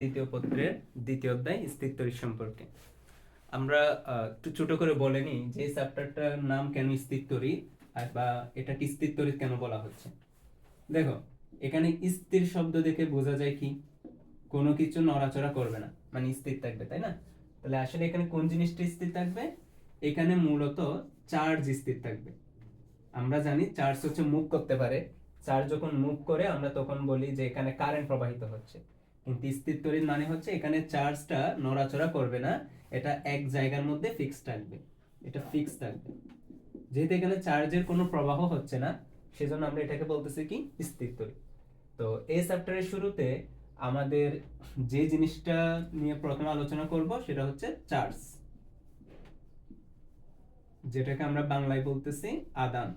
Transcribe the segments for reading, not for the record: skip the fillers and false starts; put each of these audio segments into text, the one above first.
দ্বিতীয় পত্রের দ্বিতীয় অধ্যায় স্থির তড়িৎ সম্পর্কে আমরা একটু ছোট করে বলে নিই যে চ্যাপ্টারটার নাম কেন স্থির তড়িৎ আর বা এটাকে স্থির তড়িৎ কেন বলা হচ্ছে। দেখো, এখানে স্থির শব্দ দেখে বোঝা যায় কি কোনো কিছু নড়াচড়া করবে না, মানে স্থির থাকবে, তাই না? তাহলে আসলে এখানে কোন জিনিসটা স্থির থাকবে? এখানে মূলত চার্জ স্থির থাকবে। আমরা জানি চার্জ হচ্ছে মুভ করতে পারে, চার্জ যখন মুভ করে আমরা তখন বলি যে এখানে কারেন্ট প্রবাহিত হচ্ছে। কিন্তু স্থির তড়িৎ মানে হচ্ছে এখানে চার্জটা নড়াচড়া করবে না, এটা এক জায়গার মধ্যে ফিক্স থাকবে, এটা ফিক্স থাকবে। যেহেতু এখানে চার্জের কোনো প্রবাহ হচ্ছে না, সেজন্য আমরা এটাকে বলতেছি কি স্থির তড়িৎ। তো এই চ্যাপ্টারের শুরুতে আমাদের যে জিনিসটা নিয়ে প্রথমে আলোচনা করব সেটা হচ্ছে চার্জ, যেটাকে আমরা বাংলায় বলতেছি আদান।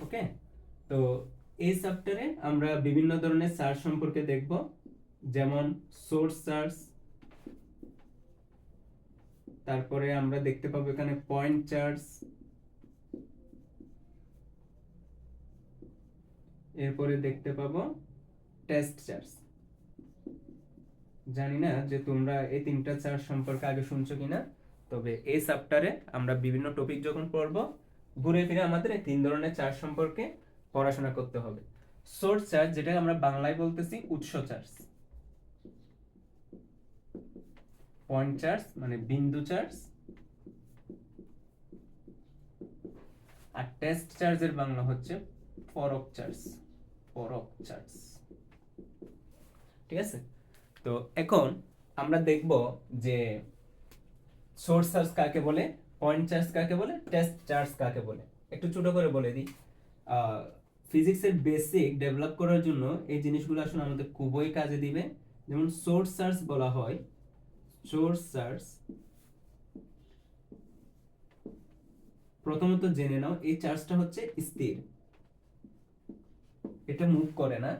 ওকে, তো এই চ্যাপ্টারে আমরা বিভিন্ন ধরনের চার্জ সম্পর্কে দেখব, যেমন সোর্স চার্জ, তারপরে আমরা দেখতে পাবো এখানে পয়েন্ট চার্জ, এরপরে দেখতে পাবো টেস্ট চার্জ। জানি না যে তোমরা এই তিনটা চার্জ সম্পর্কে আগে শুনছো কিনা, তবে এই চ্যাপ্টারে আমরা বিভিন্ন টপিক যখন পড়বো ঘুরে ফিরে আমাদের এই তিন ধরনের চার্জ সম্পর্কে পড়াশোনা করতে হবে। সোর্স চার্জ, যেটা আমরা বাংলায় বলতেছি উৎস চার্জ। পয়েন্ট চার্জ মানে বিন্দু চার্জ, আর টেস্ট চার্জের বাংলা হচ্ছে পরক চার্জ। পরক চার্জ, ঠিক আছে? তো এখন আমরা দেখব যে সোর্স চার্জ কাকে বলে, পয়েন্ট চার্জ কাকে বলে, টেস্ট চার্জ কাকে বলে। একটু ছোট করে বলে দিই, ফিজিক্সের বেসিক ডেভেলপ করার জন্য এই জিনিসগুলো আসলে আমাদের খুবই কাজে দিবে। যেমন সোর্স চার্জ বলা হয়, সোর্স চার্জ প্রথমত জেনে নাও এই চার্জটা হচ্ছে স্থির, এটা মুভ করে না।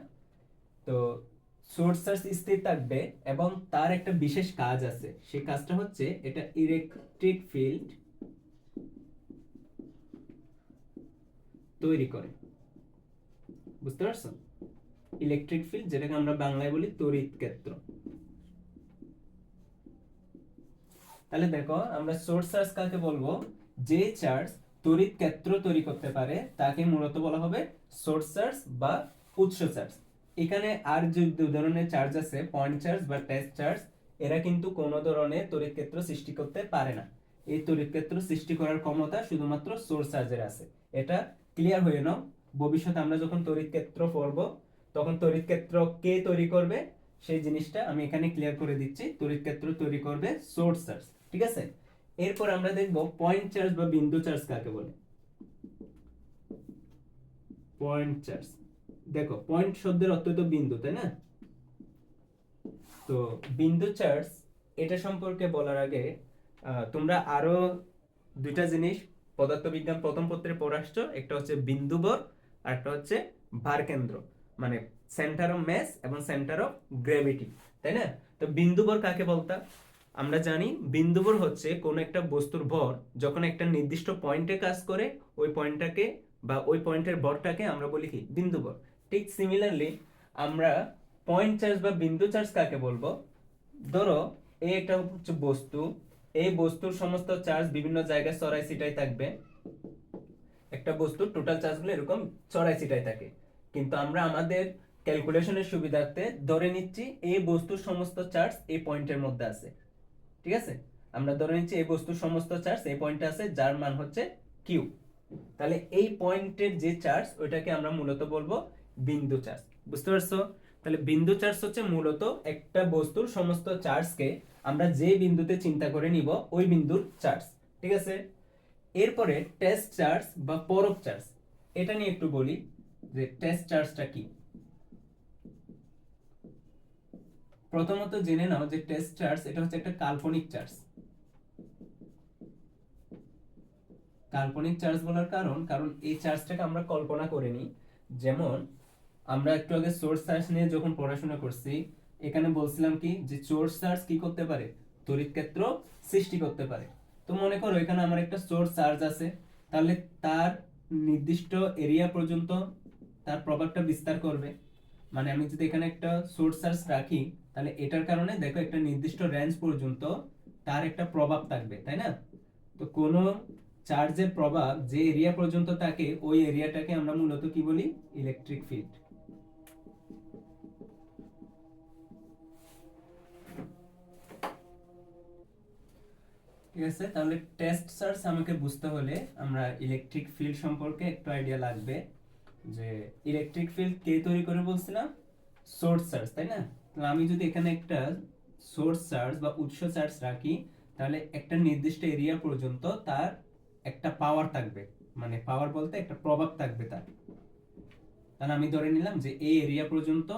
তো সোর্স চার্জ স্থির থাকবে এবং তার একটা বিশেষ কাজ আছে, সেই কাজটা হচ্ছে এটা ইলেকট্রিক ফিল্ড তৈরি করে। বুঝতে পারছো? ইলেকট্রিক ফিল্ড, যেটাকে আমরা বাংলায় বলি তড়িৎ ক্ষেত্র। তাহলে দেখো, আমরা সোর্স চার্জ কাকে বলবো? যে চার্জ তড়িৎ ক্ষেত্র তৈরি করতে পারে তাকে মূলত বলা হবে সোর্স চার্জ বা উৎস চার্জ। এখানে আর যে দুই ধরনের চার্জ আছে, পয়েন্ট চার্জ বা টেস্ট চার্জ, এরা কিন্তু কোনো ধরনের তড়িৎ ক্ষেত্র সৃষ্টি করতে পারে না। এই তড়িৎ ক্ষেত্র সৃষ্টি করার ক্ষমতা শুধুমাত্র সোর্স চার্জের আছে। এটা ক্লিয়ার হয়ে নাও, ভবিষ্যতে আমরা যখন তড়িৎ ক্ষেত্র পড়বো তখন তড়িৎ ক্ষেত্র কে তৈরি করবে সেই জিনিসটা আমি এখানে ক্লিয়ার করে দিচ্ছি। তড়িৎ ক্ষেত্র তৈরি করবে সোর্স চার্জ, ঠিক আছে? এরপর আমরা দেখব পয়েন্ট চার্জ বা বিন্দু চার্জ কাকে বলে। পয়েন্ট চার্জ, দেখো পয়েন্ট শব্দের অর্থ তো বিন্দু, তাই না? তো বিন্দু চার্জ এটা সম্পর্কে বলার আগে তোমরা আরো দুইটা জিনিস পদার্থবিজ্ঞান প্রথম পত্রে পড়ে আসছো, একটা হচ্ছে বিন্দুবর আর একটা হচ্ছে ভারকেন্দ্র, মানে সেন্টার অফ মাস এবং সেন্টার অফ গ্র্যাভিটি, তাই না? তো বিন্দুবর কাকে বলতাম? আমরা জানি বিন্দুবর হচ্ছে কোন একটা বস্তুর ভর যখন একটা নির্দিষ্ট পয়েন্টে কাজ করে, ওই পয়েন্টটাকে বা ওই পয়েন্টের ভরটাকে আমরা বলি কি বিন্দুবর। ঠিক সিমিলারলি আমরা পয়েন্ট চার্জ বা বিন্দু চার্জ কাকে বলবো? ধরো এই একটা হচ্ছে বস্তু, এই বস্তুর সমস্ত চার্জ বিভিন্ন জায়গায় ছড়াই ছিটাই থাকবে। একটা বস্তুর টোটাল চার্জগুলো এরকম ছড়াই ছিটাই থাকে, কিন্তু আমরা আমাদের ক্যালকুলেশনের সুবিধার্থে ধরে নিচ্ছি এই বস্তুর সমস্ত চার্জ এই পয়েন্টের মধ্যে আছে, ঠিক আছে? আমরা ধরে নিচ্ছি এই বস্তুর সমস্ত চার্জ এই পয়েন্টে আছে, যার মান হচ্ছে কিউ। তাহলে এই পয়েন্টের যে চার্জ ওইটাকে আমরা মূলত বলবো বিন্দু চার্জ। বুঝতে পারছো? তাহলে বিন্দু চার্জ হচ্ছে মূলত একটা বস্তুর সমস্ত চার্জকে আমরা যে বিন্দুতে চিন্তা করে নিব ওই বিন্দুর চার্জ, ঠিক আছে? এরপরে টেস্ট চার্জ বা পরক চার্জ, এটা নিয়ে একটু বলি যে টেস্ট চার্জটা কি। প্রথমত জেনে নাও যে টেস্ট চার্জ এটা হচ্ছে একটা কাল্পনিক চার্জ। কাল্পনিক চার্জ বলার কারণ, কারণ এই চার্জটাকে আমরা কল্পনা করে নিই। যেমন আমরা একটু আগে সোর্স চার্জ নিয়ে যখন পড়াশোনা করছি, এখানে বলছিলাম কি যে সোর্স চার্জ কি করতে পারে? তড়িৎ ক্ষেত্র সৃষ্টি করতে পারে। তো মনে করো এখানে আমার একটা সোর্স চার্জ আছে, তাহলে তার নির্দিষ্ট এরিয়া পর্যন্ত তার প্রভাবটা বিস্তার করবে। মানে আমি যদি এখানে একটা সোর্স চার্জ রাখি, তাহলে এটার কারণে দেখো একটা নির্দিষ্ট রেঞ্জ পর্যন্ত তার একটা প্রভাব থাকবে, তাই না? তো কোন চার্জের প্রভাব যে এরিয়া পর্যন্ত থাকে ওই এরিয়াটাকে আমরা মূলত কি বলি? Electric field. ঠিক আছে, তাহলে টেস্ট চার্জ আমাকে বুঝতে হলে আমরা ইলেকট্রিক ফিল্ড সম্পর্কে একটু আইডিয়া লাগবে। যে ইলেকট্রিক ফিল্ড কে তৈরি করে বলছিলাম? সোর্স চার্জ, তাই না? তাহলে আমি যদি এখানে একটা সোর্স চার্জ বা উৎস চার্জ রাখি, তাহলে একটা নির্দিষ্ট এরিয়া পর্যন্ত তার একটা পাওয়ার থাকবে, মানে পাওয়ার বলতে একটা প্রভাব থাকবে তার। তাহলে আমি ধরে নিলাম যে এই এরিয়া পর্যন্ত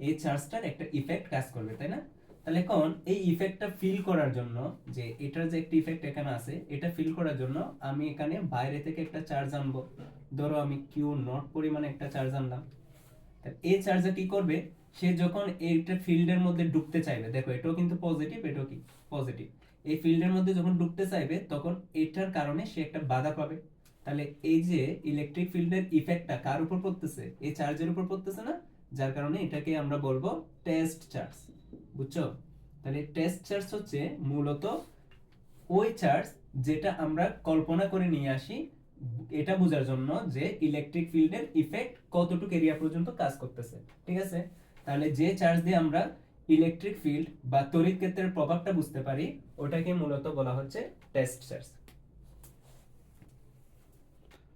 এই চার্জটার একটা ইফেক্ট কাজ করবে, তাই না? তাহলে এখন এই ইফেক্টটা ফিল করার জন্য, যে এটার যে একটা ইফেক্ট এখানে আছে, এটা ফিল করার জন্য আমি এখানে বাইরে থেকে একটা চার্জ আনবো। ধরো আমি কিউ নট পরিমাণে একটা চার্জ আনলাম। এই চার্জে কি করবে? সে যখন এইটা ফিল্ডের মধ্যে ঢুকতে চাইবে, দেখো এটাও কিন্তু পজিটিভ, এটাও কি পজিটিভ, এই ফিল্ডের মধ্যে যখন ঢুকতে চাইবে তখন এটার কারণে সে একটা বাধা পাবে। তাহলে এই যে ইলেকট্রিক ফিল্ডের ইফেক্টটা কার উপর পড়তেছে? এই চার্জের উপর পড়তেছে না? যার কারণে এটাকে আমরা বলবো টেস্ট চার্জ। বুঝছো? তাহলে টেস্ট চার্জ হচ্ছে মূলত ওই চার্জ যেটা আমরা কল্পনা করে নিয়ে আসি এটা বোঝার জন্য যে ইলেকট্রিক ফিল্ডের ইফেক্ট কতটুকু এরিয়া পর্যন্ত কাজ করতেছে। ঠিক আছে, তাহলে যে চার্জ দিয়ে আমরা ইলেকট্রিক ফিল্ড বা তড়িৎ ক্ষেত্রের প্রভাবটা বুঝতে পারি ওটাকে মূলত বলা হচ্ছে টেস্ট চার্জ।